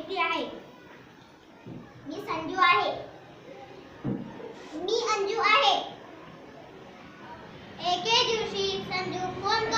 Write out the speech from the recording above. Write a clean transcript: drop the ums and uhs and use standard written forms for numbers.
व्यक्ती आहे. मी संजू आहे. मी अंजू आहे. एके दिवशी संजू फोन